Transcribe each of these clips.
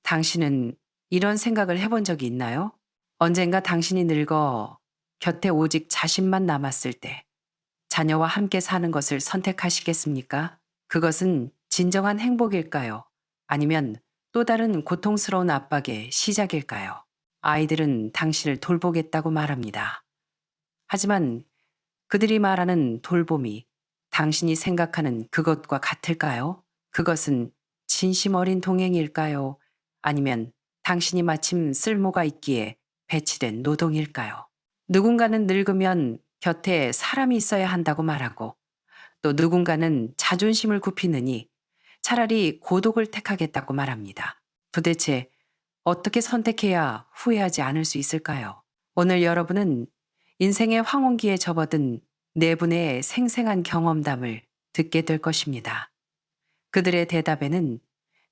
당신은 이런 생각을 해본 적이 있나요? 언젠가 당신이 늙어 곁에 오직 자신만 남았을 때 자녀와 함께 사는 것을 선택하시겠습니까? 그것은 진정한 행복일까요? 아니면 또 다른 고통스러운 압박의 시작일까요? 아이들은 당신을 돌보겠다고 말합니다. 하지만 그들이 말하는 돌봄이 당신이 생각하는 그것과 같을까요? 그것은 진심 어린 동행일까요? 아니면 당신이 마침 쓸모가 있기에 배치된 노동일까요? 누군가는 늙으면 곁에 사람이 있어야 한다고 말하고 또 누군가는 자존심을 굽히느니 차라리 고독을 택하겠다고 말합니다. 도대체 어떻게 선택해야 후회하지 않을 수 있을까요? 오늘 여러분은 인생의 황혼기에 접어든 네 분의 생생한 경험담을 듣게 될 것입니다. 그들의 대답에는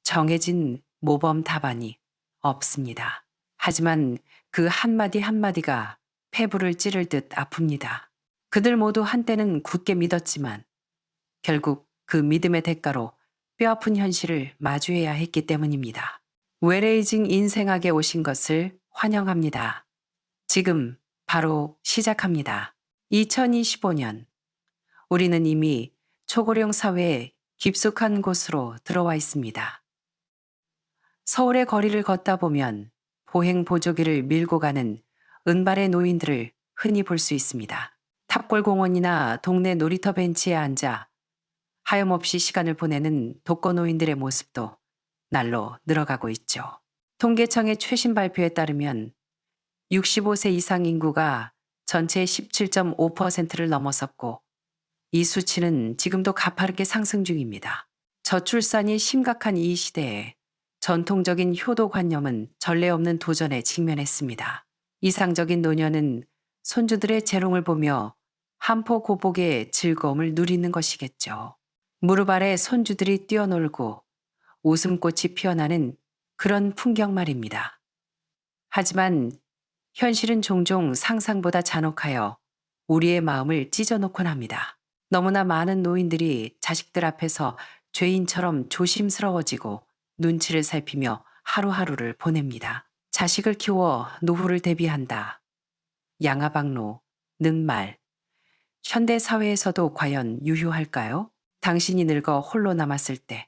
정해진 모범 답안이 없습니다. 하지만 그 한마디 한마디가 폐부를 찌를 듯 아픕니다. 그들 모두 한때는 굳게 믿었지만 결국 그 믿음의 대가로 뼈아픈 현실을 마주해야 했기 때문입니다. 웨레이징 인생학에 오신 것을 환영합니다. 지금 바로 시작합니다. 2025년 우리는 이미 초고령 사회의 깊숙한 곳으로 들어와 있습니다. 서울의 거리를 걷다 보면 보행 보조기를 밀고 가는 은발의 노인들을 흔히 볼 수 있습니다. 탑골공원이나 동네 놀이터 벤치에 앉아 하염없이 시간을 보내는 독거노인들의 모습도 날로 늘어가고 있죠. 통계청의 최신 발표에 따르면 65세 이상 인구가 전체의 17.5%를 넘어섰고 이 수치는 지금도 가파르게 상승 중입니다. 저출산이 심각한 이 시대에 전통적인 효도관념은 전례 없는 도전에 직면했습니다. 이상적인 노년은 손주들의 재롱을 보며 한포고복의 즐거움을 누리는 것이겠죠. 무릎 아래 손주들이 뛰어놀고 웃음꽃이 피어나는 그런 풍경 말입니다. 하지만 현실은 종종 상상보다 잔혹하여 우리의 마음을 찢어놓곤 합니다. 너무나 많은 노인들이 자식들 앞에서 죄인처럼 조심스러워지고 눈치를 살피며 하루하루를 보냅니다. 자식을 키워 노후를 대비한다. 양아박로, 는말. 현대 사회에서도 과연 유효할까요? 당신이 늙어 홀로 남았을 때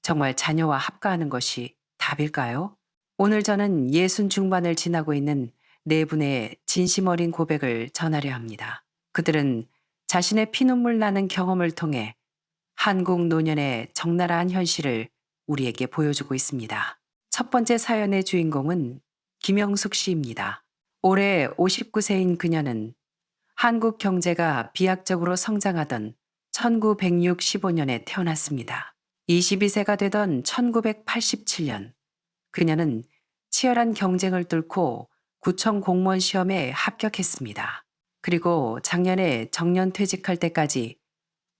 정말 자녀와 합가하는 것이 답일까요? 오늘 저는 60 중반을 지나고 있는 네 분의 진심 어린 고백을 전하려 합니다. 그들은 자신의 피눈물 나는 경험을 통해 한국 노년의 적나라한 현실을 우리에게 보여주고 있습니다. 첫 번째 사연의 주인공은 김영숙 씨입니다. 올해 59세인 그녀는 한국 경제가 비약적으로 성장하던 1965년에 태어났습니다. 22세가 되던 1987년, 그녀는 치열한 경쟁을 뚫고 구청 공무원 시험에 합격했습니다. 그리고 작년에 정년 퇴직할 때까지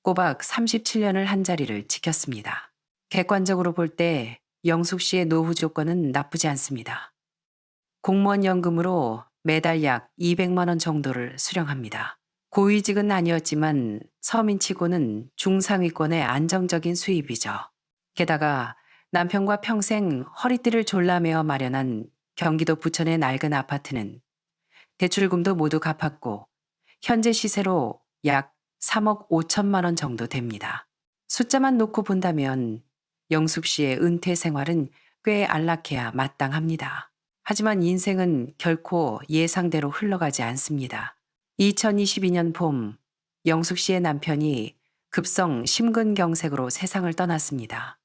꼬박 37년을 한 자리를 지켰습니다. 객관적으로 볼 때 영숙 씨의 노후 조건은 나쁘지 않습니다. 공무원 연금으로 매달 약 200만 원 정도를 수령합니다. 고위직은 아니었지만 서민치고는 중상위권의 안정적인 수입이죠. 게다가 남편과 평생 허리띠를 졸라매어 마련한 경기도 부천의 낡은 아파트는 대출금도 모두 갚았고 현재 시세로 약 3억 5천만 원 정도 됩니다. 숫자만 놓고 본다면 영숙 씨의 은퇴 생활은 꽤 안락해야 마땅합니다. 하지만 인생은 결코 예상대로 흘러가지 않습니다. 2022년 봄, 영숙 씨의 남편이 급성 심근경색으로 세상을 떠났습니다.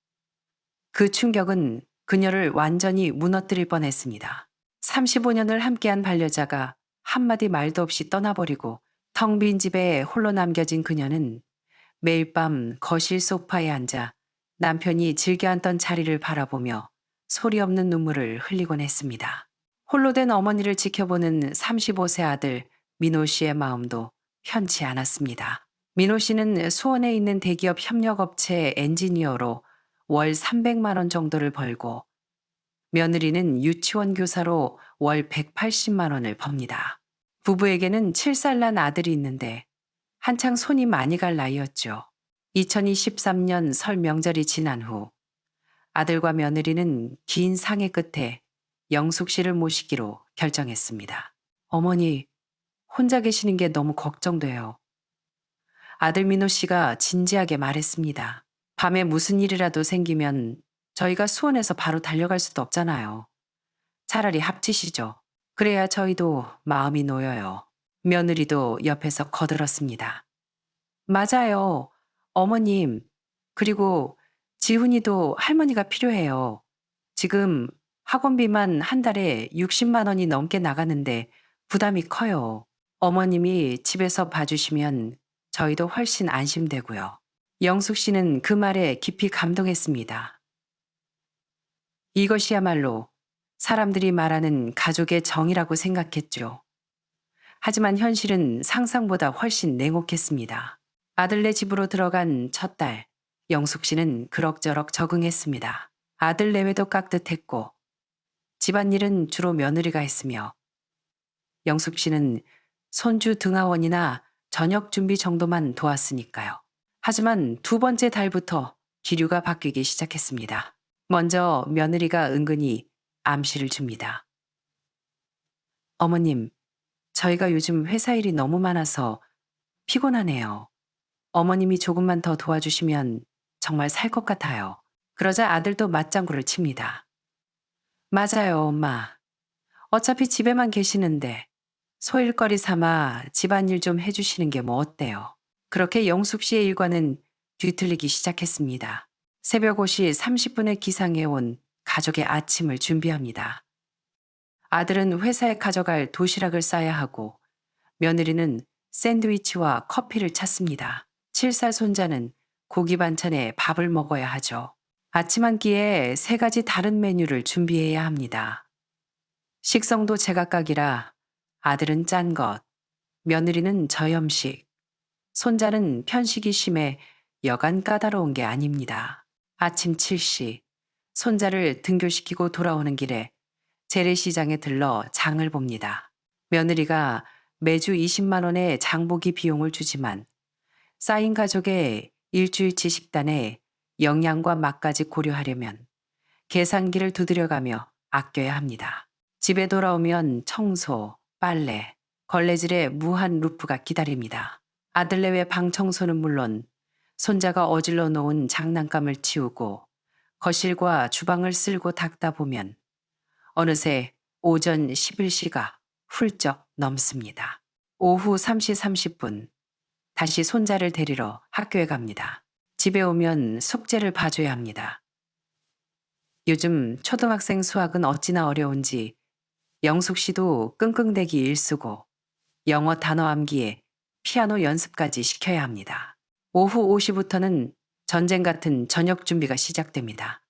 그 충격은 그녀를 완전히 무너뜨릴 뻔했습니다. 35년을 함께한 반려자가 한마디 말도 없이 떠나버리고 텅 빈 집에 홀로 남겨진 그녀는 매일 밤 거실 소파에 앉아 남편이 즐겨 앉던 자리를 바라보며 소리 없는 눈물을 흘리곤 했습니다. 홀로 된 어머니를 지켜보는 35세 아들 민호 씨의 마음도 편치 않았습니다. 민호 씨는 수원에 있는 대기업 협력업체 엔지니어로 월 300만 원 정도를 벌고 며느리는 유치원 교사로 월 180만 원을 법니다. 부부에게는 7살 난 아들이 있는데 한창 손이 많이 갈 나이였죠. 2023년 설 명절이 지난 후 아들과 며느리는 긴 상의 끝에 영숙 씨를 모시기로 결정했습니다. 어머니, 혼자 계시는 게 너무 걱정돼요. 아들 민호 씨가 진지하게 말했습니다. 밤에 무슨 일이라도 생기면 저희가 수원에서 바로 달려갈 수도 없잖아요. 차라리 합치시죠. 그래야 저희도 마음이 놓여요. 며느리도 옆에서 거들었습니다. 맞아요. 어머님, 그리고 지훈이도 할머니가 필요해요. 지금 학원비만 한 달에 60만 원이 넘게 나가는데 부담이 커요. 어머님이 집에서 봐주시면 저희도 훨씬 안심되고요. 영숙 씨는 그 말에 깊이 감동했습니다. 이것이야말로 사람들이 말하는 가족의 정이라고 생각했죠. 하지만 현실은 상상보다 훨씬 냉혹했습니다. 아들네 집으로 들어간 첫 달, 영숙 씨는 그럭저럭 적응했습니다. 아들 내외도 깍듯했고 집안일은 주로 며느리가 했으며 영숙 씨는 손주 등하원이나 저녁 준비 정도만 도왔으니까요. 하지만 두 번째 달부터 기류가 바뀌기 시작했습니다. 먼저 며느리가 은근히 암시를 줍니다. 어머님, 저희가 요즘 회사 일이 너무 많아서 피곤하네요. 어머님이 조금만 더 도와주시면 정말 살 것 같아요. 그러자 아들도 맞장구를 칩니다. 맞아요, 엄마. 어차피 집에만 계시는데 소일거리 삼아 집안일 좀 해주시는 게 뭐 어때요? 그렇게 영숙 씨의 일과는 뒤틀리기 시작했습니다. 새벽 5시 30분에 기상해 온 가족의 아침을 준비합니다. 아들은 회사에 가져갈 도시락을 싸야 하고 며느리는 샌드위치와 커피를 찾습니다. 7살 손자는 고기 반찬에 밥을 먹어야 하죠. 아침 한 끼에 3가지 다른 메뉴를 준비해야 합니다. 식성도 제각각이라 아들은 짠 것, 며느리는 저염식, 손자는 편식이 심해 여간 까다로운 게 아닙니다. 아침 7시, 손자를 등교시키고 돌아오는 길에 재래시장에 들러 장을 봅니다. 며느리가 매주 20만 원의 장보기 비용을 주지만 쌓인 가족의 일주일치 식단에 영양과 맛까지 고려하려면 계산기를 두드려가며 아껴야 합니다. 집에 돌아오면 청소, 빨래, 걸레질에 무한 루프가 기다립니다. 아들 내외 방 청소는 물론 손자가 어질러 놓은 장난감을 치우고 거실과 주방을 쓸고 닦다 보면 어느새 오전 11시가 훌쩍 넘습니다. 오후 3시 30분 다시 손자를 데리러 학교에 갑니다. 집에 오면 숙제를 봐줘야 합니다. 요즘 초등학생 수학은 어찌나 어려운지 영숙 씨도 끙끙대기 일쓰고 영어 단어 암기에 피아노 연습까지 시켜야 합니다. 오후 5시부터는 전쟁 같은 저녁 준비가 시작됩니다.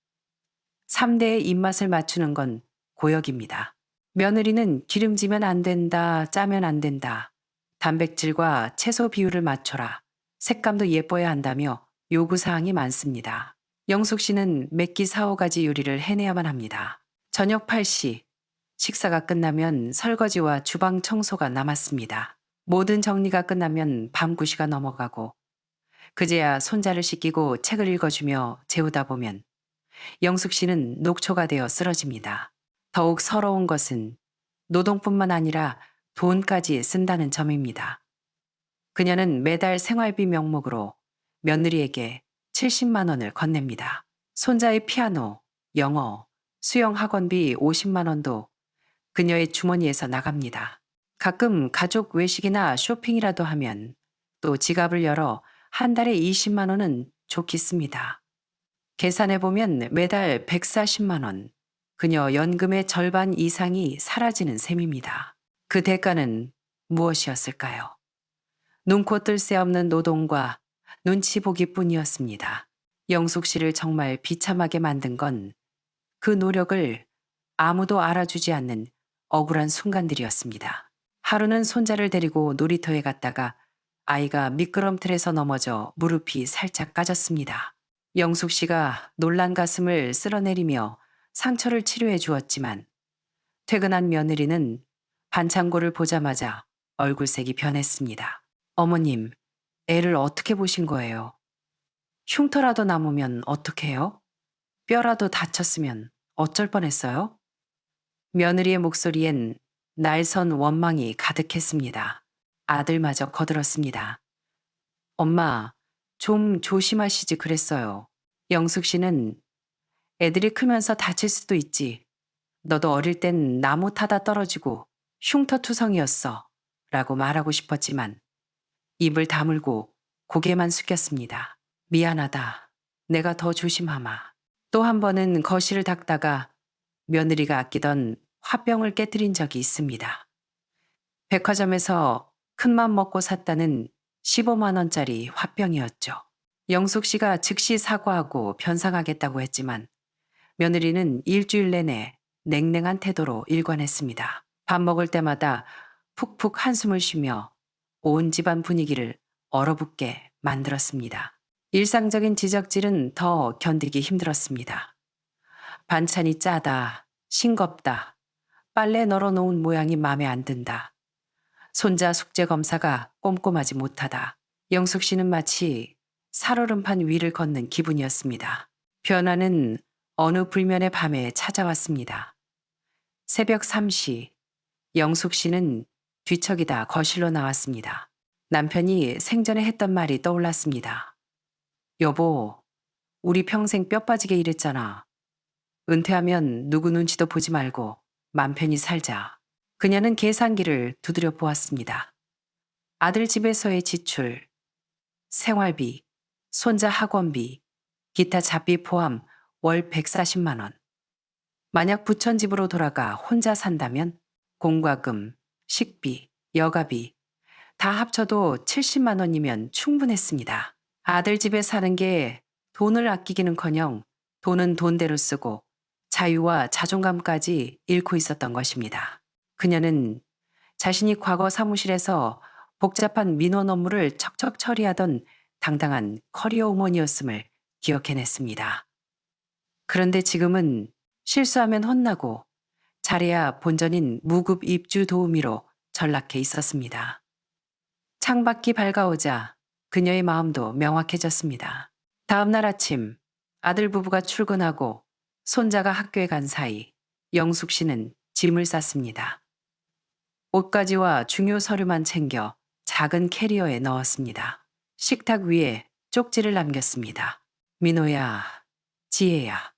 3대의 입맛을 맞추는 건 고역입니다. 며느리는 기름지면 안 된다, 짜면 안 된다, 단백질과 채소 비율을 맞춰라, 색감도 예뻐야 한다며 요구사항이 많습니다. 영숙 씨는 맵기 4-5가지 요리를 해내야만 합니다. 저녁 8시, 식사가 끝나면 설거지와 주방 청소가 남았습니다. 모든 정리가 끝나면 밤 9시가 넘어가고 그제야 손자를 씻기고 책을 읽어주며 재우다 보면 영숙 씨는 녹초가 되어 쓰러집니다. 더욱 서러운 것은 노동뿐만 아니라 돈까지 쓴다는 점입니다. 그녀는 매달 생활비 명목으로 며느리에게 70만 원을 건넵니다. 손자의 피아노, 영어, 수영 학원비 50만 원도 그녀의 주머니에서 나갑니다. 가끔 가족 외식이나 쇼핑이라도 하면 또 지갑을 열어 한 달에 20만 원은 좋게 씁니다. 계산해보면 매달 140만 원, 그녀 연금의 절반 이상이 사라지는 셈입니다. 그 대가는 무엇이었을까요? 눈코 뜰 새 없는 노동과 눈치 보기뿐이었습니다. 영숙 씨를 정말 비참하게 만든 건 그 노력을 아무도 알아주지 않는 억울한 순간들이었습니다. 하루는 손자를 데리고 놀이터에 갔다가 아이가 미끄럼틀에서 넘어져 무릎이 살짝 까졌습니다. 영숙 씨가 놀란 가슴을 쓸어내리며 상처를 치료해 주었지만 퇴근한 며느리는 반창고를 보자마자 얼굴색이 변했습니다. 어머님, 애를 어떻게 보신 거예요? 흉터라도 남으면 어떡해요? 뼈라도 다쳤으면 어쩔 뻔했어요? 며느리의 목소리엔 날선 원망이 가득했습니다. 아들마저 거들었습니다. 엄마, 좀 조심하시지 그랬어요. 영숙 씨는 애들이 크면서 다칠 수도 있지. 너도 어릴 땐 나무 타다 떨어지고 흉터투성이었어. 라고 말하고 싶었지만 입을 다물고 고개만 숙였습니다. 미안하다. 내가 더 조심하마. 또 한 번은 거실을 닦다가 며느리가 아끼던 화병을 깨뜨린 적이 있습니다. 백화점에서 큰맘 먹고 샀다는 15만 원짜리 화병이었죠. 영숙 씨가 즉시 사과하고 변상하겠다고 했지만 며느리는 일주일 내내 냉랭한 태도로 일관했습니다. 밥 먹을 때마다 푹푹 한숨을 쉬며 온 집안 분위기를 얼어붙게 만들었습니다. 일상적인 지적질은 더 견디기 힘들었습니다. 반찬이 짜다, 싱겁다, 빨래 널어놓은 모양이 마음에 안 든다. 손자 숙제 검사가 꼼꼼하지 못하다. 영숙 씨는 마치 살얼음판 위를 걷는 기분이었습니다. 변화는 어느 불면의 밤에 찾아왔습니다. 새벽 3시, 영숙 씨는 뒤척이다 거실로 나왔습니다. 남편이 생전에 했던 말이 떠올랐습니다. 여보, 우리 평생 뼈 빠지게 일했잖아. 은퇴하면 누구 눈치도 보지 말고 맘 편히 살자. 그녀는 계산기를 두드려 보았습니다. 아들 집에서의 지출, 생활비, 손자 학원비, 기타 잡비 포함 월 140만 원. 만약 부천 집으로 돌아가 혼자 산다면 공과금, 식비, 여가비 다 합쳐도 70만 원이면 충분했습니다. 아들 집에 사는 게 돈을 아끼기는커녕 돈은 돈대로 쓰고 자유와 자존감까지 잃고 있었던 것입니다. 그녀는 자신이 과거 사무실에서 복잡한 민원 업무를 척척 처리하던 당당한 커리어 우먼이었음을 기억해냈습니다. 그런데 지금은 실수하면 혼나고 잘해야 본전인 무급 입주 도우미로 전락해 있었습니다. 창밖이 밝아오자 그녀의 마음도 명확해졌습니다. 다음 날 아침 아들 부부가 출근하고 손자가 학교에 간 사이 영숙 씨는 짐을 쌌습니다. 옷가지와 중요 서류만 챙겨 작은 캐리어에 넣었습니다. 식탁 위에 쪽지를 남겼습니다. 민호야, 지혜야.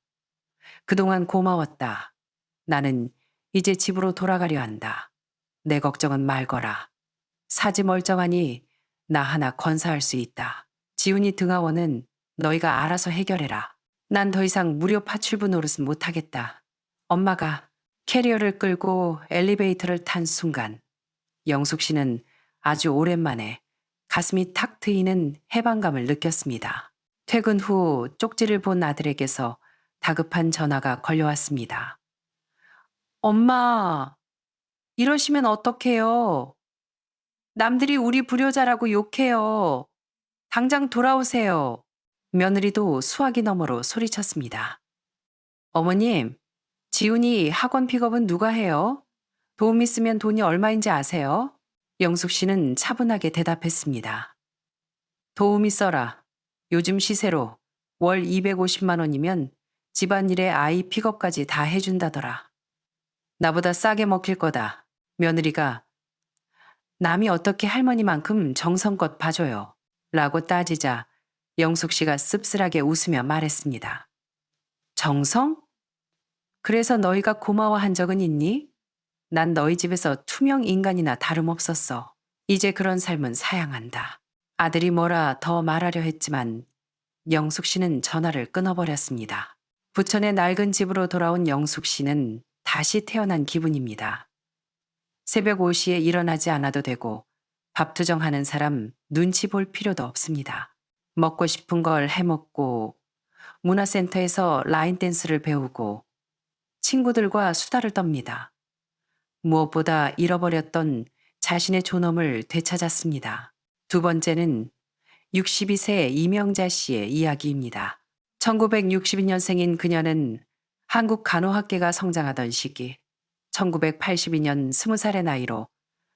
그동안 고마웠다. 나는 이제 집으로 돌아가려 한다. 내 걱정은 말거라. 사지 멀쩡하니 나 하나 건사할 수 있다. 지훈이 등하원은 너희가 알아서 해결해라. 난 더 이상 무료 파출부 노릇은 못하겠다. 엄마가 캐리어를 끌고 엘리베이터를 탄 순간 영숙 씨는 아주 오랜만에 가슴이 탁 트이는 해방감을 느꼈습니다. 퇴근 후 쪽지를 본 아들에게서 다급한 전화가 걸려왔습니다. 엄마, 이러시면 어떡해요? 남들이 우리 불효자라고 욕해요. 당장 돌아오세요. 며느리도 수화기 너머로 소리쳤습니다. 어머님, 지훈이 학원 픽업은 누가 해요? 도움 있으면 돈이 얼마인지 아세요? 영숙 씨는 차분하게 대답했습니다. 도움이 써라. 요즘 시세로 월 250만 원이면 집안일에 아이 픽업까지 다 해준다더라. 나보다 싸게 먹힐 거다. 며느리가 남이 어떻게 할머니만큼 정성껏 봐줘요. 라고 따지자 영숙 씨가 씁쓸하게 웃으며 말했습니다. 정성? 그래서 너희가 고마워한 적은 있니? 난 너희 집에서 투명 인간이나 다름없었어. 이제 그런 삶은 사양한다. 아들이 뭐라 더 말하려 했지만 영숙 씨는 전화를 끊어버렸습니다. 부천의 낡은 집으로 돌아온 영숙 씨는 다시 태어난 기분입니다. 새벽 5시에 일어나지 않아도 되고 밥 투정하는 사람 눈치 볼 필요도 없습니다. 먹고 싶은 걸 해먹고 문화센터에서 라인 댄스를 배우고 친구들과 수다를 떱니다. 무엇보다 잃어버렸던 자신의 존엄을 되찾았습니다. 두 번째는 62세 이명자 씨의 이야기입니다. 1962년생인 그녀는 한국 간호학계가 성장하던 시기 1982년 20살의 나이로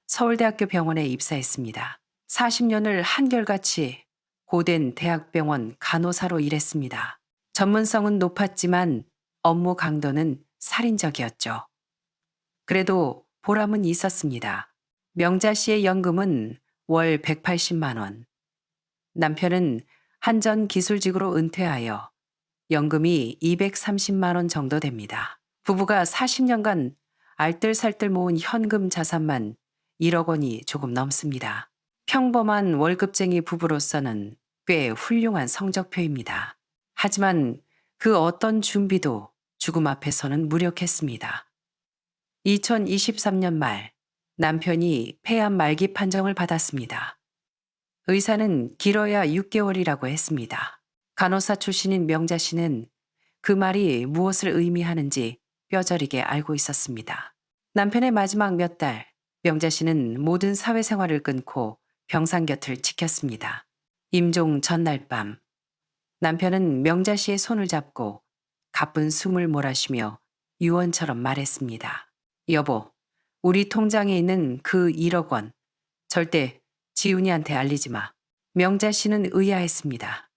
서울대학교 병원에 입사했습니다. 40년을 한결같이 고된 대학병원 간호사로 일했습니다. 전문성은 높았지만 업무 강도는 살인적이었죠. 그래도 보람은 있었습니다. 명자 씨의 연금은 월 180만 원. 남편은 한전 기술직으로 은퇴하여 연금이 230만 원 정도 됩니다. 부부가 40년간 알뜰살뜰 모은 현금 자산만 1억 원이 조금 넘습니다. 평범한 월급쟁이 부부로서는 꽤 훌륭한 성적표입니다. 하지만 그 어떤 준비도 죽음 앞에서는 무력했습니다. 2023년 말 남편이 폐암 말기 판정을 받았습니다. 의사는 길어야 6개월이라고 했습니다. 간호사 출신인 명자 씨는 그 말이 무엇을 의미하는지 뼈저리게 알고 있었습니다. 남편의 마지막 몇 달, 명자 씨는 모든 사회생활을 끊고 병상 곁을 지켰습니다. 임종 전날 밤, 남편은 명자 씨의 손을 잡고 가쁜 숨을 몰아쉬며 유언처럼 말했습니다. 여보, 우리 통장에 있는 그 1억 원 절대 지훈이한테 알리지 마. 명자 씨는 의아했습니다.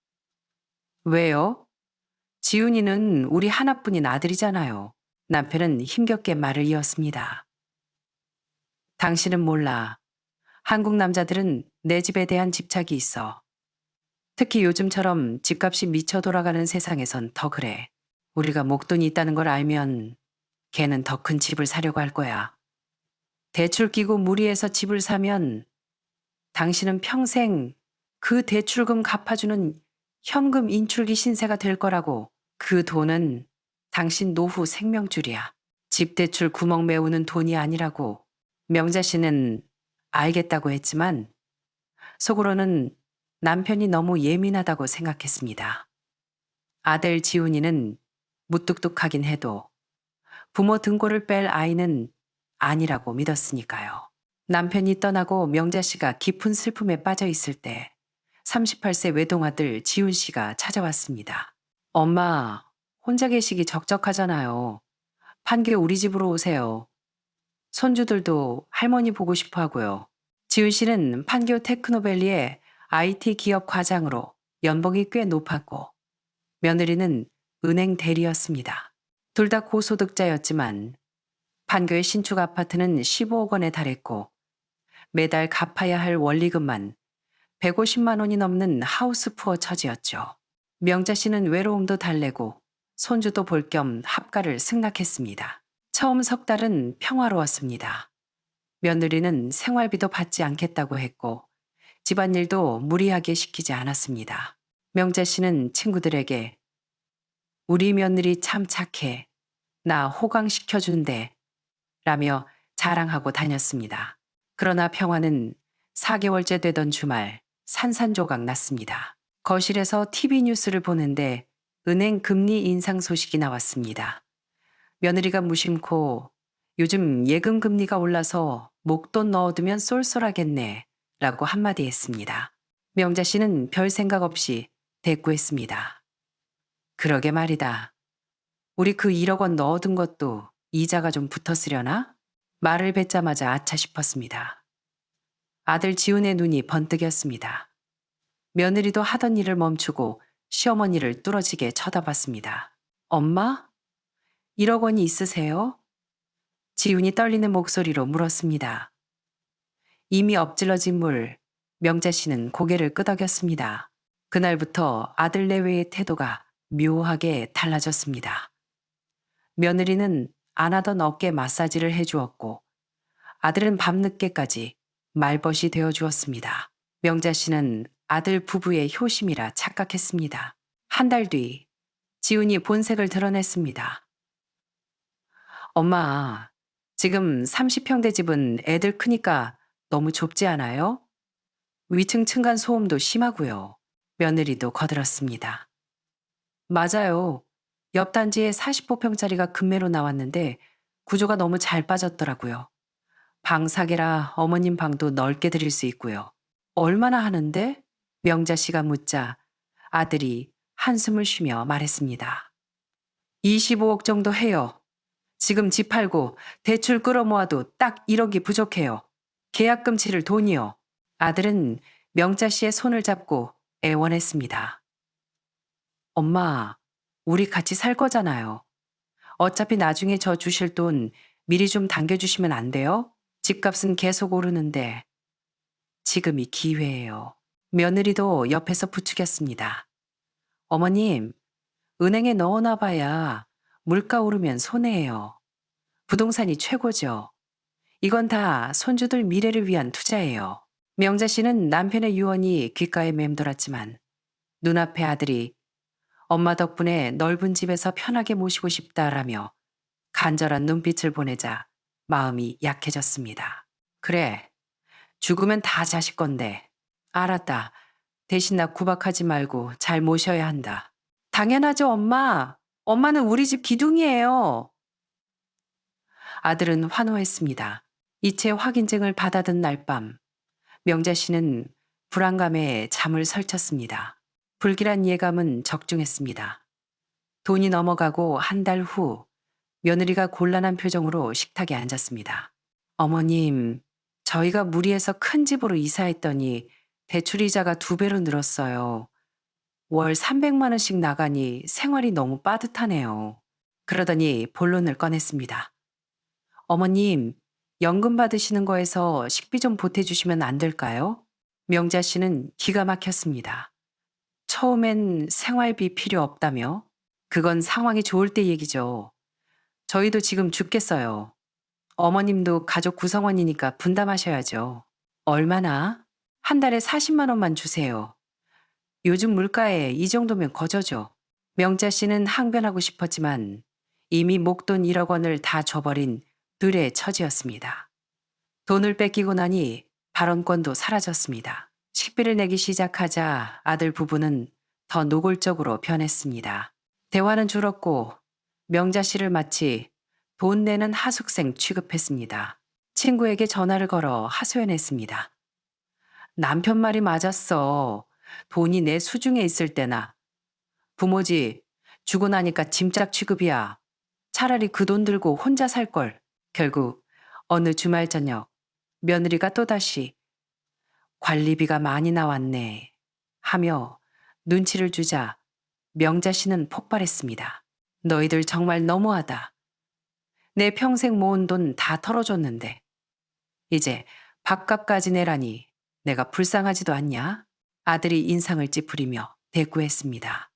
왜요? 지훈이는 우리 하나뿐인 아들이잖아요. 남편은 힘겹게 말을 이었습니다. 당신은 몰라. 한국 남자들은 내 집에 대한 집착이 있어. 특히 요즘처럼 집값이 미쳐 돌아가는 세상에선 더 그래. 우리가 목돈이 있다는 걸 알면 걔는 더 큰 집을 사려고 할 거야. 대출 끼고 무리해서 집을 사면 당신은 평생 그 대출금 갚아주는 현금 인출기 신세가 될 거라고. 그 돈은 당신 노후 생명줄이야. 집 대출 구멍 메우는 돈이 아니라고. 명자 씨는 알겠다고 했지만 속으로는 남편이 너무 예민하다고 생각했습니다. 아들 지훈이는 무뚝뚝하긴 해도 부모 등골을 뺄 아이는 아니라고 믿었으니까요. 남편이 떠나고 명자 씨가 깊은 슬픔에 빠져 있을 때 38세 외동아들 지훈 씨가 찾아왔습니다. 엄마, 혼자 계시기 적적하잖아요. 판교 우리 집으로 오세요. 손주들도 할머니 보고 싶어 하고요. 지훈 씨는 판교 테크노밸리의 IT 기업 과장으로 연봉이 꽤 높았고 며느리는 은행 대리였습니다. 둘 다 고소득자였지만 판교의 신축 아파트는 15억 원에 달했고 매달 갚아야 할 원리금만 150만 원이 넘는 하우스푸어 처지였죠. 명자 씨는 외로움도 달래고 손주도 볼 겸 합가를 승낙했습니다. 처음 석 달은 평화로웠습니다. 며느리는 생활비도 받지 않겠다고 했고 집안일도 무리하게 시키지 않았습니다. 명자 씨는 친구들에게 우리 며느리 참 착해. 나 호강시켜준대. 라며 자랑하고 다녔습니다. 그러나 평화는 4개월째 되던 주말 산산조각 났습니다. 거실에서 TV 뉴스를 보는데 은행 금리 인상 소식이 나왔습니다. 며느리가 무심코 요즘 예금 금리가 올라서 목돈 넣어두면 쏠쏠하겠네 라고 한마디 했습니다. 명자 씨는 별 생각 없이 대꾸했습니다. 그러게 말이다. 우리 그 1억 원 넣어둔 것도 이자가 좀 붙었으려나? 말을 뱉자마자 아차 싶었습니다. 아들 지훈의 눈이 번뜩였습니다. 며느리도 하던 일을 멈추고 시어머니를 뚫어지게 쳐다봤습니다. 엄마? 1억 원이 있으세요? 지훈이 떨리는 목소리로 물었습니다. 이미 엎질러진 물, 명자 씨는 고개를 끄덕였습니다. 그날부터 아들 내외의 태도가 묘하게 달라졌습니다. 며느리는 안 하던 어깨 마사지를 해주었고 아들은 밤늦게까지 말벗이 되어주었습니다. 명자 씨는 아들 부부의 효심이라 착각했습니다. 한 달 뒤 지훈이 본색을 드러냈습니다. 엄마, 지금 30평대 집은 애들 크니까 너무 좁지 않아요? 위층 층간 소음도 심하고요. 며느리도 거들었습니다. 맞아요. 옆 단지에 45평짜리가 급매로 나왔는데 구조가 너무 잘 빠졌더라고요. 방 4개라 어머님 방도 넓게 드릴 수 있고요. 얼마나 하는데? 명자 씨가 묻자 아들이 한숨을 쉬며 말했습니다. 25억 정도 해요. 지금 집 팔고 대출 끌어모아도 딱 1억이 부족해요. 계약금 치를 돈이요. 아들은 명자 씨의 손을 잡고 애원했습니다. 엄마, 우리 같이 살 거잖아요. 어차피 나중에 저 주실 돈 미리 좀 당겨주시면 안 돼요? 집값은 계속 오르는데 지금이 기회예요. 며느리도 옆에서 부추겼습니다. 어머님, 은행에 넣어놔 봐야 물가 오르면 손해예요. 부동산이 최고죠. 이건 다 손주들 미래를 위한 투자예요. 명자 씨는 남편의 유언이 귓가에 맴돌았지만 눈앞의 아들이 엄마 덕분에 넓은 집에서 편하게 모시고 싶다라며 간절한 눈빛을 보내자 마음이 약해졌습니다. 그래, 죽으면 다 자식 건데. 알았다. 대신 나 구박하지 말고 잘 모셔야 한다. 당연하죠, 엄마. 엄마는 우리 집 기둥이에요. 아들은 환호했습니다. 이체 확인증을 받아든 날 밤, 명자 씨는 불안감에 잠을 설쳤습니다. 불길한 예감은 적중했습니다. 돈이 넘어가고 한 달 후, 며느리가 곤란한 표정으로 식탁에 앉았습니다. 어머님, 저희가 무리해서 큰 집으로 이사했더니 대출이자가 2배로 늘었어요. 월 300만 원씩 나가니 생활이 너무 빠듯하네요. 그러더니 본론을 꺼냈습니다. 어머님, 연금 받으시는 거에서 식비 좀 보태주시면 안 될까요? 명자 씨는 기가 막혔습니다. 처음엔 생활비 필요 없다며? 그건 상황이 좋을 때 얘기죠. 저희도 지금 죽겠어요. 어머님도 가족 구성원이니까 분담하셔야죠. 얼마나? 한 달에 40만 원만 주세요. 요즘 물가에 이 정도면 거저죠. 명자 씨는 항변하고 싶었지만 이미 목돈 1억 원을 다 줘버린 들의 처지였습니다. 돈을 뺏기고 나니 발언권도 사라졌습니다. 식비를 내기 시작하자 아들 부부는 더 노골적으로 변했습니다. 대화는 줄었고 명자 씨를 마치 돈 내는 하숙생 취급했습니다. 친구에게 전화를 걸어 하소연했습니다. 남편 말이 맞았어. 돈이 내 수중에 있을 때나. 부모지, 주고 나니까 짐짝 취급이야. 차라리 그 돈 들고 혼자 살 걸. 결국 어느 주말 저녁 며느리가 또다시 관리비가 많이 나왔네 하며 눈치를 주자 명자 씨는 폭발했습니다. 너희들 정말 너무하다. 내 평생 모은 돈 다 털어줬는데 이제 밥값까지 내라니 내가 불쌍하지도 않냐? 아들이 인상을 찌푸리며 대꾸했습니다.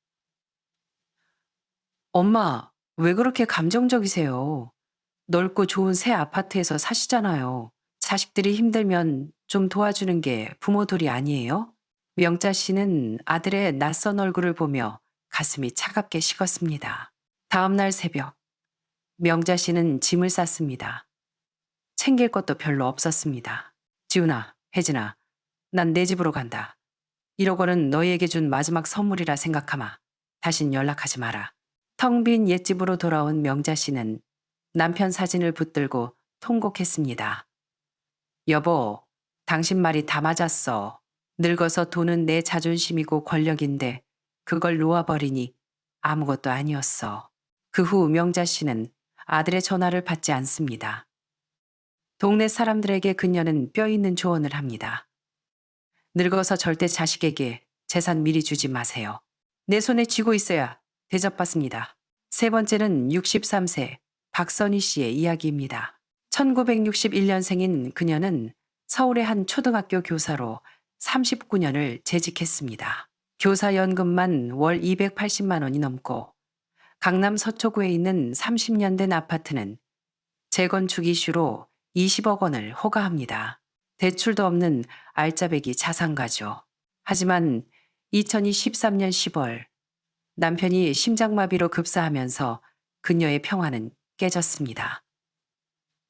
엄마, 왜 그렇게 감정적이세요? 넓고 좋은 새 아파트에서 사시잖아요. 자식들이 힘들면 좀 도와주는 게 부모들이 아니에요? 명자 씨는 아들의 낯선 얼굴을 보며 가슴이 차갑게 식었습니다. 다음 날 새벽, 명자 씨는 짐을 쌌습니다. 챙길 것도 별로 없었습니다. 지훈아, 혜진아, 난 내 집으로 간다. 1억 원은 너희에게 준 마지막 선물이라 생각하마. 다신 연락하지 마라. 텅 빈 옛집으로 돌아온 명자 씨는 남편 사진을 붙들고 통곡했습니다. 여보, 당신 말이 다 맞았어. 늙어서 돈은 내 자존심이고 권력인데 그걸 놓아버리니 아무것도 아니었어. 그 후 명자 씨는 아들의 전화를 받지 않습니다. 동네 사람들에게 그녀는 뼈 있는 조언을 합니다. 늙어서 절대 자식에게 재산 미리 주지 마세요. 내 손에 쥐고 있어야 대접받습니다. 세 번째는 63세 박선희 씨의 이야기입니다. 1961년생인 그녀는 서울의 한 초등학교 교사로 39년을 재직했습니다. 교사 연금만 월 280만 원이 넘고 강남 서초구에 있는 30년 된 아파트는 재건축 이슈로 20억 원을 호가합니다. 대출도 없는 알짜배기 자산가죠. 하지만 2023년 10월 남편이 심장마비로 급사하면서 그녀의 평화는 깨졌습니다.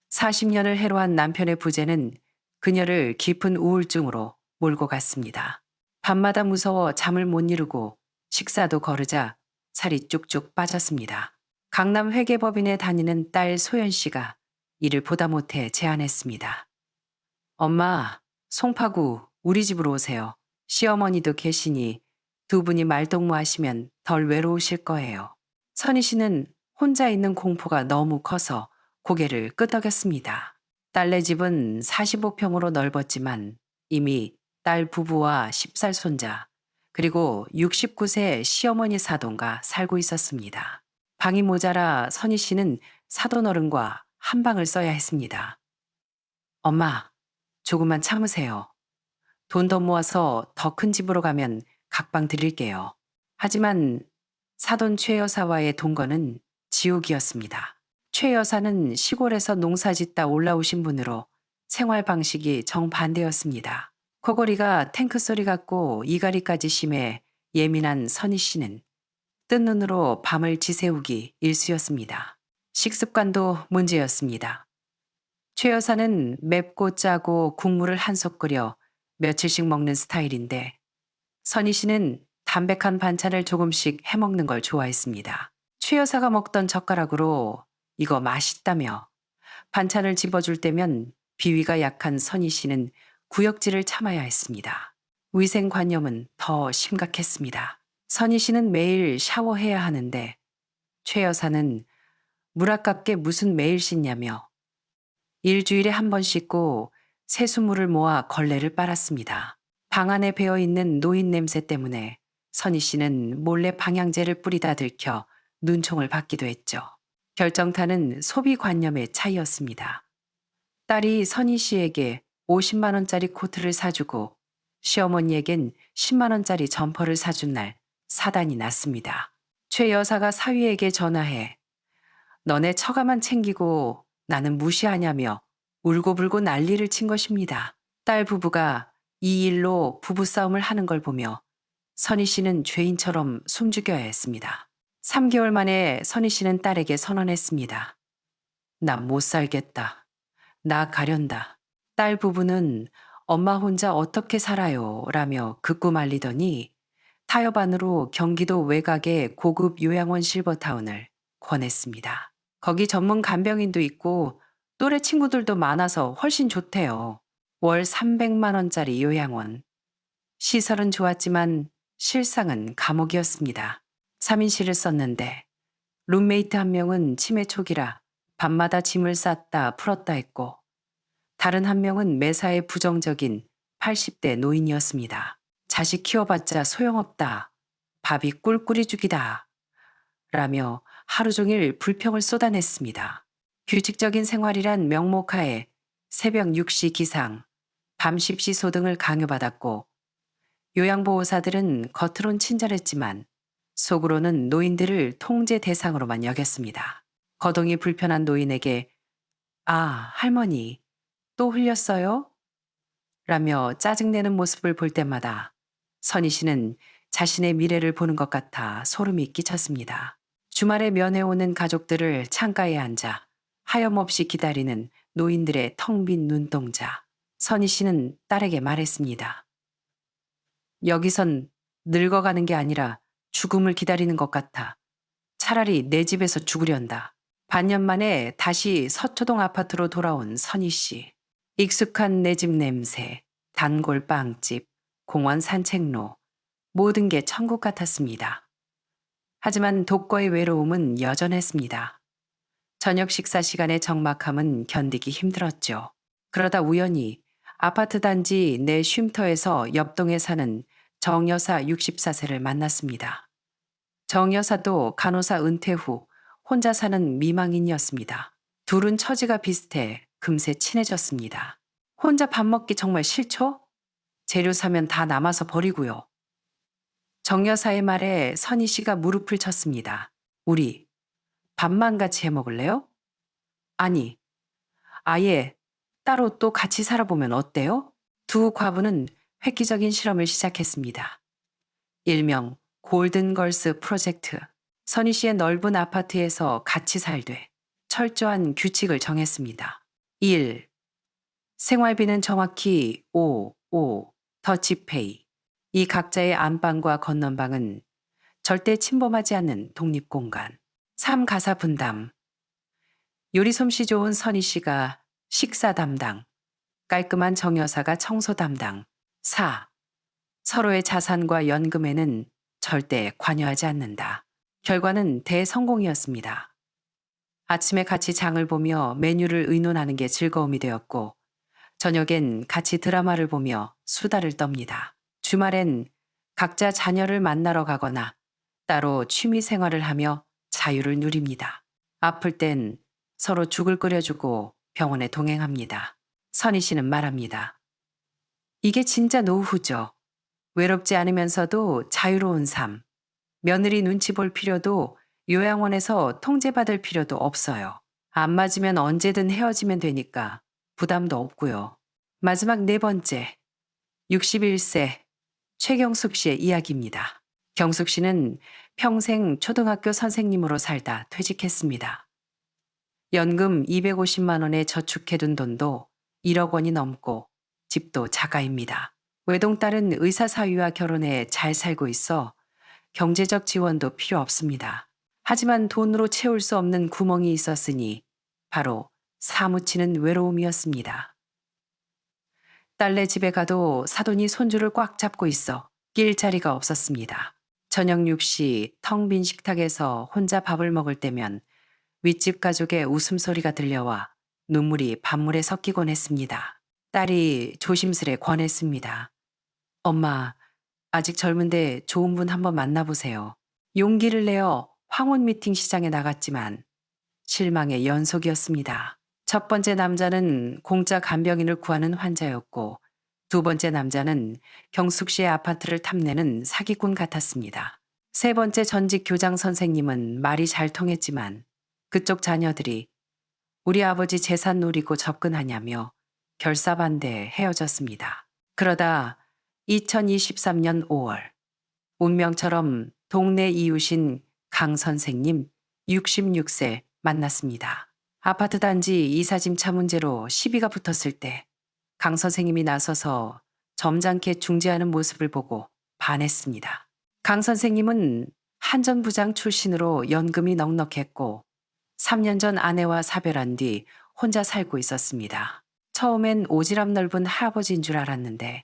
40년을 해로한 남편의 부재는 그녀를 깊은 우울증으로 몰고 갔습니다. 밤마다 무서워 잠을 못 이루고 식사도 거르자 살이 쭉쭉 빠졌습니다. 강남 회계법인에 다니는 딸 소연 씨가 이를 보다 못해 제안했습니다. 엄마, 송파구 우리 집으로 오세요. 시어머니도 계시니 두 분이 말동무하시면 덜 외로우실 거예요. 선희 씨는 혼자 있는 공포가 너무 커서 고개를 끄덕였습니다. 딸네 집은 45평으로 넓었지만 이미 딸 부부와 10살 손자, 그리고 69세 시어머니 사돈과 살고 있었습니다. 방이 모자라 선희 씨는 사돈 어른과 한 방을 써야 했습니다. 엄마, 조금만 참으세요. 돈 더 모아서 더 큰 집으로 가면 각방 드릴게요. 하지만 사돈 최 여사와의 동거는 지옥이었습니다. 최 여사는 시골에서 농사 짓다 올라오신 분으로 생활 방식이 정반대였습니다. 코골이가 탱크 소리 같고 이갈이까지 심해 예민한 선희 씨는 뜬 눈으로 밤을 지새우기 일쑤였습니다. 식습관도 문제였습니다. 최 여사는 맵고 짜고 국물을 한솥 끓여 며칠씩 먹는 스타일인데 선희 씨는 담백한 반찬을 조금씩 해먹는 걸 좋아했습니다. 최 여사가 먹던 젓가락으로 이거 맛있다며 반찬을 집어줄 때면 비위가 약한 선희 씨는 구역질을 참아야 했습니다. 위생관념은 더 심각했습니다. 선희 씨는 매일 샤워해야 하는데 최 여사는 물 아깝게 무슨 매일 씻냐며 일주일에 한 번 씻고 세수물을 모아 걸레를 빨았습니다. 방 안에 배어있는 노인 냄새 때문에 선희 씨는 몰래 방향제를 뿌리다 들켜 눈총을 받기도 했죠. 결정타는 소비관념의 차이였습니다. 딸이 선희 씨에게 50만 원짜리 코트를 사주고 시어머니에겐 10만 원짜리 점퍼를 사준 날 사단이 났습니다. 최 여사가 사위에게 전화해 너네 처가만 챙기고 나는 무시하냐며 울고불고 난리를 친 것입니다. 딸 부부가 이 일로 부부싸움을 하는 걸 보며 선희 씨는 죄인처럼 숨죽여야 했습니다. 3개월 만에 선희 씨는 딸에게 선언했습니다. 난 못 살겠다. 나 가련다. 딸 부부는 엄마 혼자 어떻게 살아요? 라며 극구 말리더니 타협 안으로 경기도 외곽의 고급 요양원 실버타운을 권했습니다. 거기 전문 간병인도 있고 또래 친구들도 많아서 훨씬 좋대요. 월 300만 원짜리 요양원. 시설은 좋았지만 실상은 감옥이었습니다. 3인실을 썼는데 룸메이트 한 명은 치매 초기라 밤마다 짐을 쌌다 풀었다 했고 다른 한 명은 매사에 부정적인 80대 노인이었습니다. 자식 키워봤자 소용없다. 밥이 꿀꿀이 죽이다. 라며 하루 종일 불평을 쏟아냈습니다. 규칙적인 생활이란 명목하에 새벽 6시 기상, 밤 10시 소등을 강요받았고 요양보호사들은 겉으론 친절했지만 속으로는 노인들을 통제 대상으로만 여겼습니다. 거동이 불편한 노인에게 아, 할머니, 또 흘렸어요? 라며 짜증내는 모습을 볼 때마다 선희 씨는 자신의 미래를 보는 것 같아 소름이 끼쳤습니다. 주말에 면회 오는 가족들을 창가에 앉아 하염없이 기다리는 노인들의 텅 빈 눈동자. 선희 씨는 딸에게 말했습니다. 여기선 늙어가는 게 아니라 죽음을 기다리는 것 같아. 차라리 내 집에서 죽으련다. 반년 만에 다시 서초동 아파트로 돌아온 선희 씨. 익숙한 내 집 냄새, 단골 빵집, 공원 산책로, 모든 게 천국 같았습니다. 하지만 독거의 외로움은 여전했습니다. 저녁 식사 시간의 적막함은 견디기 힘들었죠. 그러다 우연히 아파트 단지 내 쉼터에서 옆동에 사는 정 여사 64세를 만났습니다. 정 여사도 간호사 은퇴 후 혼자 사는 미망인이었습니다. 둘은 처지가 비슷해 금세 친해졌습니다. 혼자 밥 먹기 정말 싫죠? 재료 사면 다 남아서 버리고요. 정 여사의 말에 선희 씨가 무릎을 쳤습니다. 우리 밥만 같이 해 먹을래요? 아니, 아예 따로 또 같이 살아보면 어때요? 두 과부는 획기적인 실험을 시작했습니다. 일명 골든걸스 프로젝트. 선희 씨의 넓은 아파트에서 같이 살되 철저한 규칙을 정했습니다. 1. 생활비는 정확히 5, 더치페이. 이 각자의 안방과 건넌방은 절대 침범하지 않는 독립공간. 3. 가사 분담. 요리 솜씨 좋은 선희 씨가 식사 담당, 깔끔한 정 여사가 청소 담당. 4. 서로의 자산과 연금에는 절대 관여하지 않는다. 결과는 대성공이었습니다. 아침에 같이 장을 보며 메뉴를 의논하는 게 즐거움이 되었고 저녁엔 같이 드라마를 보며 수다를 떱니다. 주말엔 각자 자녀를 만나러 가거나 따로 취미 생활을 하며 자유를 누립니다. 아플 땐 서로 죽을 끓여주고 병원에 동행합니다. 선희 씨는 말합니다. 이게 진짜 노후죠. 외롭지 않으면서도 자유로운 삶. 며느리 눈치 볼 필요도 요양원에서 통제받을 필요도 없어요. 안 맞으면 언제든 헤어지면 되니까 부담도 없고요. 마지막 네 번째, 61세 최경숙 씨의 이야기입니다. 경숙 씨는 평생 초등학교 선생님으로 살다 퇴직했습니다. 연금 250만 원에 저축해둔 돈도 1억 원이 넘고 집도 자가입니다. 외동딸은 의사 사위와 결혼해 잘 살고 있어 경제적 지원도 필요 없습니다. 하지만 돈으로 채울 수 없는 구멍이 있었으니 바로 사무치는 외로움이었습니다. 딸네 집에 가도 사돈이 손주를 꽉 잡고 있어 낄 자리가 없었습니다. 저녁 6시 텅 빈 식탁에서 혼자 밥을 먹을 때면 윗집 가족의 웃음소리가 들려와 눈물이 밥물에 섞이곤 했습니다. 딸이 조심스레 권했습니다. 엄마, 아직 젊은데 좋은 분 한번 만나보세요. 용기를 내어 황혼 미팅 시장에 나갔지만 실망의 연속이었습니다. 첫 번째 남자는 공짜 간병인을 구하는 환자였고 두 번째 남자는 경숙 씨의 아파트를 탐내는 사기꾼 같았습니다. 세 번째 전직 교장 선생님은 말이 잘 통했지만 그쪽 자녀들이 우리 아버지 재산 노리고 접근하냐며 결사반대에 헤어졌습니다. 그러다 2023년 5월 운명처럼 동네 이웃인 강 선생님 66세 만났습니다. 아파트 단지 이사짐차 문제로 시비가 붙었을 때 강 선생님이 나서서 점잖게 중재하는 모습을 보고 반했습니다. 강 선생님은 한전부장 출신으로 연금이 넉넉했고 3년 전 아내와 사별한 뒤 혼자 살고 있었습니다. 처음엔 오지랖 넓은 할아버지인 줄 알았는데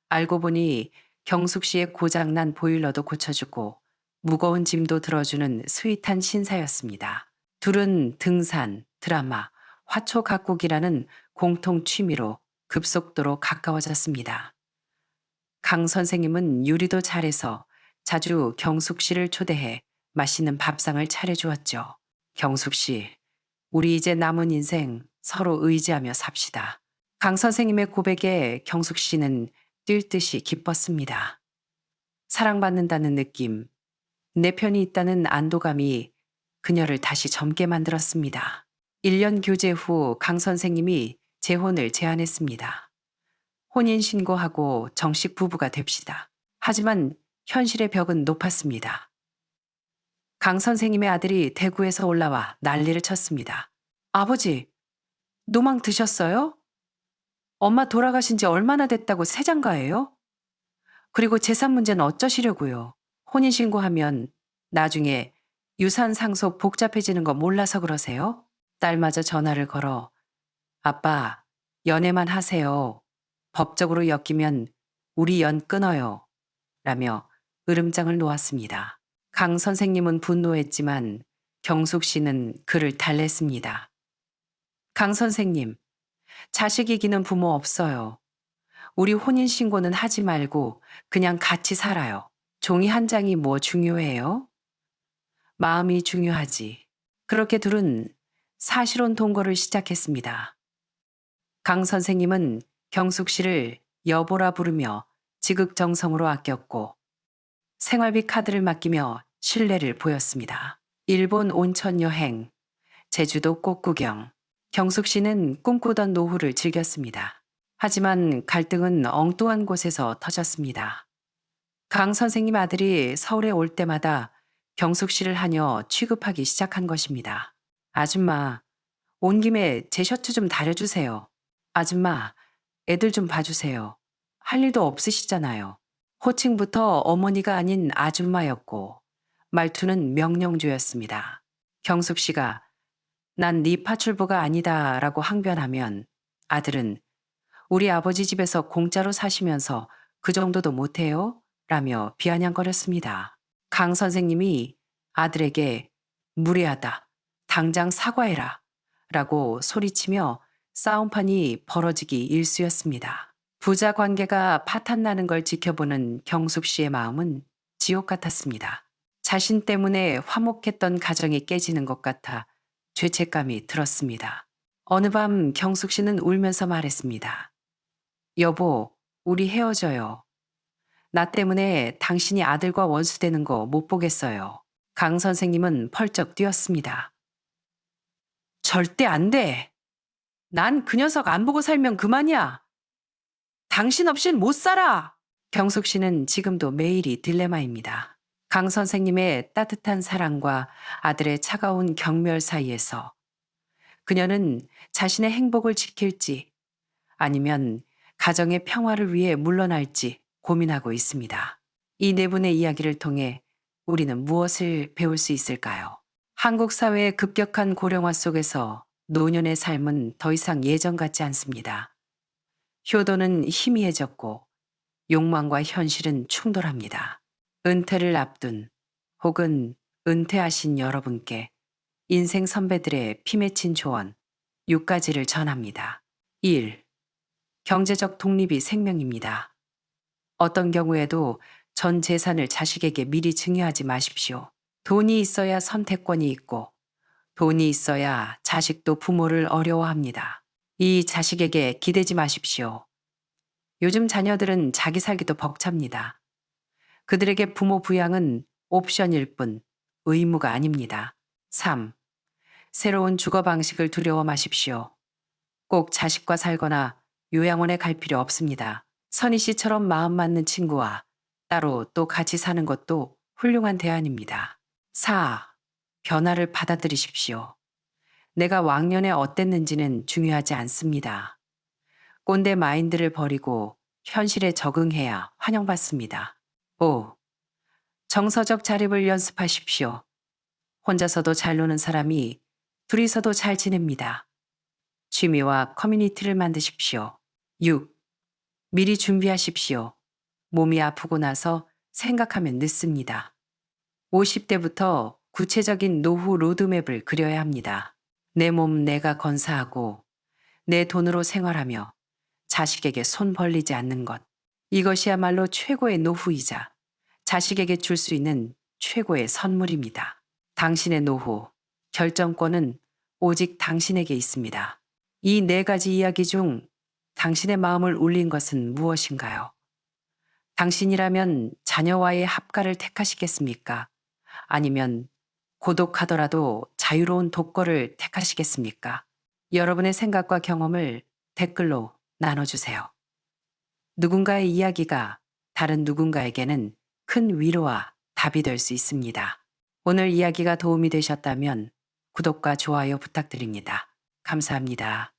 알고 보니 경숙 씨의 고장난 보일러도 고쳐주고 무거운 짐도 들어주는 스윗한 신사였습니다. 둘은 등산, 드라마, 화초 가꾸기라는 공통 취미로 급속도로 가까워졌습니다. 강 선생님은 요리도 잘해서 자주 경숙 씨를 초대해 맛있는 밥상을 차려주었죠. 경숙 씨, 우리 이제 남은 인생 서로 의지하며 삽시다. 강 선생님의 고백에 경숙 씨는 뛸 듯이 기뻤습니다. 사랑받는다는 느낌, 내 편이 있다는 안도감이 그녀를 다시 젊게 만들었습니다. 1년 교제 후 강 선생님이 재혼을 제안했습니다. 혼인신고하고 정식 부부가 됩시다. 하지만 현실의 벽은 높았습니다. 강 선생님의 아들이 대구에서 올라와 난리를 쳤습니다. 아버지, 노망 드셨어요? 엄마 돌아가신 지 얼마나 됐다고 새장가예요? 그리고 재산 문제는 어쩌시려고요? 혼인신고하면 나중에 유산 상속 복잡해지는 거 몰라서 그러세요? 딸마저 전화를 걸어 아빠, 연애만 하세요. 법적으로 엮이면 우리 연 끊어요. 라며 으름장을 놓았습니다. 강 선생님은 분노했지만 경숙 씨는 그를 달랬습니다. 강 선생님, 자식 이기는 부모 없어요. 우리 혼인신고는 하지 말고 그냥 같이 살아요. 종이 한 장이 뭐 중요해요? 마음이 중요하지. 그렇게 둘은 사실혼 동거를 시작했습니다. 강 선생님은 경숙 씨를 여보라 부르며 지극정성으로 아꼈고 생활비 카드를 맡기며 신뢰를 보였습니다. 일본 온천 여행, 제주도 꽃구경, 경숙 씨는 꿈꾸던 노후를 즐겼습니다. 하지만 갈등은 엉뚱한 곳에서 터졌습니다. 강 선생님 아들이 서울에 올 때마다 경숙 씨를 하녀 취급하기 시작한 것입니다. 아줌마, 온 김에 제 셔츠 좀 다려주세요. 아줌마, 애들 좀 봐주세요. 할 일도 없으시잖아요. 호칭부터 어머니가 아닌 아줌마였고 말투는 명령조였습니다. 경숙 씨가 난 네 파출부가 아니다 라고 항변하면 아들은 우리 아버지 집에서 공짜로 사시면서 그 정도도 못해요? 라며 비아냥거렸습니다. 강 선생님이 아들에게 무례하다, 당장 사과해라 라고 소리치며 싸움판이 벌어지기 일쑤였습니다. 부자 관계가 파탄나는 걸 지켜보는 경숙 씨의 마음은 지옥 같았습니다. 자신 때문에 화목했던 가정이 깨지는 것 같아 죄책감이 들었습니다. 어느 밤 경숙 씨는 울면서 말했습니다. 여보, 우리 헤어져요. 나 때문에 당신이 아들과 원수되는 거 못 보겠어요. 강 선생님은 펄쩍 뛰었습니다. 절대 안 돼. 난 그 녀석 안 보고 살면 그만이야. 당신 없인 못 살아. 경숙 씨는 지금도 매일이 딜레마입니다. 강 선생님의 따뜻한 사랑과 아들의 차가운 경멸 사이에서 그녀는 자신의 행복을 지킬지 아니면 가정의 평화를 위해 물러날지 고민하고 있습니다. 이 네 분의 이야기를 통해 우리는 무엇을 배울 수 있을까요? 한국 사회의 급격한 고령화 속에서 노년의 삶은 더 이상 예전 같지 않습니다. 효도는 희미해졌고 욕망과 현실은 충돌합니다. 은퇴를 앞둔 혹은 은퇴하신 여러분께 인생 선배들의 피맺힌 조언 6가지를 전합니다. 1. 경제적 독립이 생명입니다. 어떤 경우에도 전 재산을 자식에게 미리 증여하지 마십시오. 돈이 있어야 선택권이 있고 돈이 있어야 자식도 부모를 어려워합니다. 이 자식에게 기대지 마십시오. 요즘 자녀들은 자기 살기도 벅찹니다. 그들에게 부모 부양은 옵션일 뿐 의무가 아닙니다. 3. 새로운 주거 방식을 두려워 마십시오. 꼭 자식과 살거나 요양원에 갈 필요 없습니다. 선희 씨처럼 마음 맞는 친구와 따로 또 같이 사는 것도 훌륭한 대안입니다. 4. 변화를 받아들이십시오. 내가 왕년에 어땠는지는 중요하지 않습니다. 꼰대 마인드를 버리고 현실에 적응해야 환영받습니다. 5. 정서적 자립을 연습하십시오. 혼자서도 잘 노는 사람이 둘이서도 잘 지냅니다. 취미와 커뮤니티를 만드십시오. 6. 미리 준비하십시오. 몸이 아프고 나서 생각하면 늦습니다. 50대부터 구체적인 노후 로드맵을 그려야 합니다. 내 몸 내가 건사하고 내 돈으로 생활하며 자식에게 손 벌리지 않는 것. 이것이야말로 최고의 노후이자 자식에게 줄 수 있는 최고의 선물입니다. 당신의 노후, 결정권은 오직 당신에게 있습니다. 이 네 가지 이야기 중 당신의 마음을 울린 것은 무엇인가요? 당신이라면 자녀와의 합가를 택하시겠습니까? 아니면 고독하더라도 자유로운 독거를 택하시겠습니까? 여러분의 생각과 경험을 댓글로 나눠주세요. 누군가의 이야기가 다른 누군가에게는 큰 위로와 답이 될 수 있습니다. 오늘 이야기가 도움이 되셨다면 구독과 좋아요 부탁드립니다. 감사합니다.